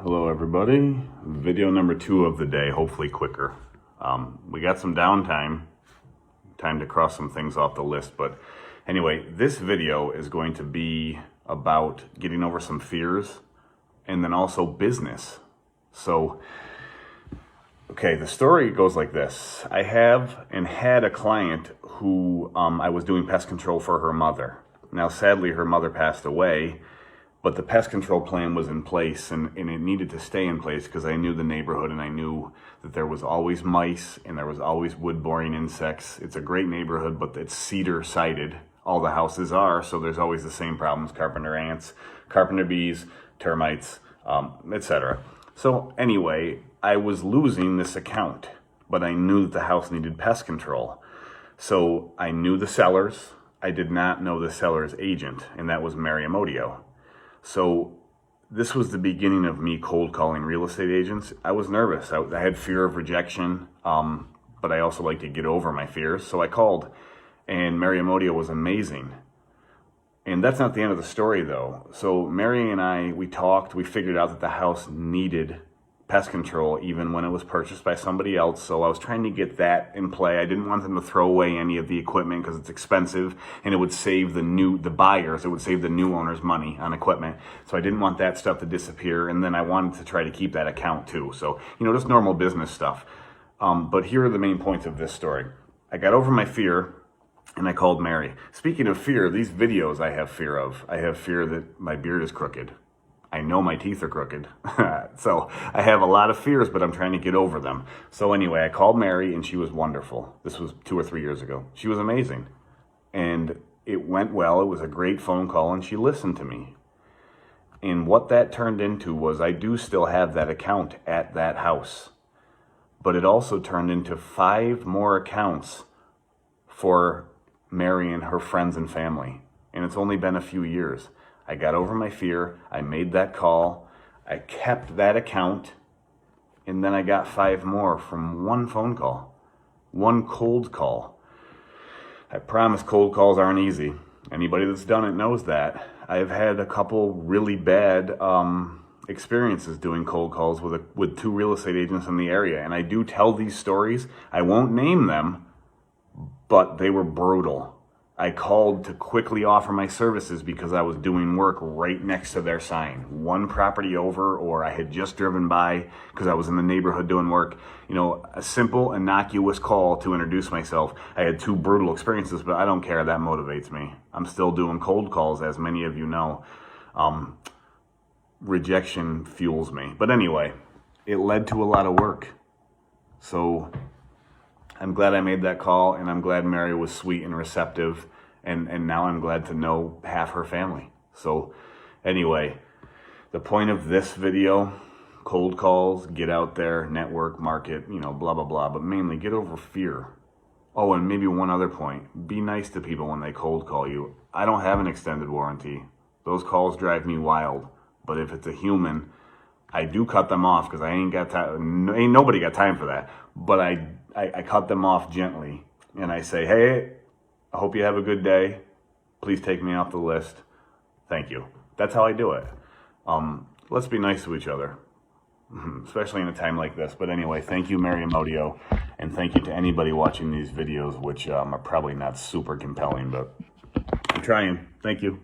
Hello everybody, video number 2 of the day, hopefully quicker. We got some downtime, time to cross some things off the list, but anyway, this video is going to be about getting over some fears and then also business. So, okay, the story goes like this. I have and had a client who I was doing pest control for her mother. Now, sadly, her mother passed away, but the pest control plan was in place, and it needed to stay in place because I knew the neighborhood and I knew that there was always mice and there was always wood-boring insects. It's a great neighborhood, but it's cedar-sided. All the houses are, so there's always the same problems: carpenter ants, carpenter bees, termites, etc. So anyway, I was losing this account, but I knew that the house needed pest control. So I knew the sellers. I did not know the seller's agent, and that was Mary Amodeo. So this was the beginning of me cold calling real estate agents. I was nervous. I had fear of rejection, but I also like to get over my fears. So I called, and Mary Amodeo was amazing. And that's not the end of the story, though. So Mary and I, we talked. We figured out that the house needed pest control even when it was purchased by somebody else. So I was trying to get that in play. I didn't want them to throw away any of the equipment because it's expensive, and it would save the buyers, it would save the new owners money on equipment. So I didn't want that stuff to disappear, and then I wanted to try to keep that account too. So, just normal business stuff. But here are the main points of this story. I got over my fear, and I called Mary. Speaking of fear, these videos I have fear of. I have fear that my beard is crooked. I know my teeth are crooked. So I have a lot of fears, but I'm trying to get over them. So anyway, I called Mary, and she was wonderful. This was 2 or 3 years ago. She was amazing. And it went well. It was a great phone call, and she listened to me. And what that turned into was I do still have that account at that house. But it also turned into 5 more accounts for Mary and her friends and family. And it's only been a few years. I got over my fear, I made that call, I kept that account, and then I got 5 more from one phone call, one cold call. I promise cold calls aren't easy. Anybody that's done it knows that. I've had a couple really bad experiences doing cold calls with 2 real estate agents in the area, and I do tell these stories. I won't name them, but they were brutal. I called to quickly offer my services because I was doing work right next to their sign, one property over, or I had just driven by because I was in the neighborhood doing work. A simple, innocuous call to introduce myself. I had 2 brutal experiences, but I don't care. That motivates me. I'm still doing cold calls, as many of you know. Rejection fuels me. But anyway, it led to a lot of work. So I'm glad I made that call, and I'm glad Mary was sweet and receptive, and now I'm glad to know half her family. So anyway, the point of this video, cold calls, get out there, network, market, blah, blah, blah, but mainly get over fear. Oh, and maybe one other point, be nice to people when they cold call you. I don't have an extended warranty. Those calls drive me wild, but if it's a human, I do cut them off because I ain't got time. Ain't nobody got time for that. But I cut them off gently, and I say, hey, I hope you have a good day. Please take me off the list. Thank you. That's how I do it. Let's be nice to each other, especially in a time like this. But anyway, thank you, Mary Amodeo, and thank you to anybody watching these videos, which are probably not super compelling, but I'm trying. Thank you.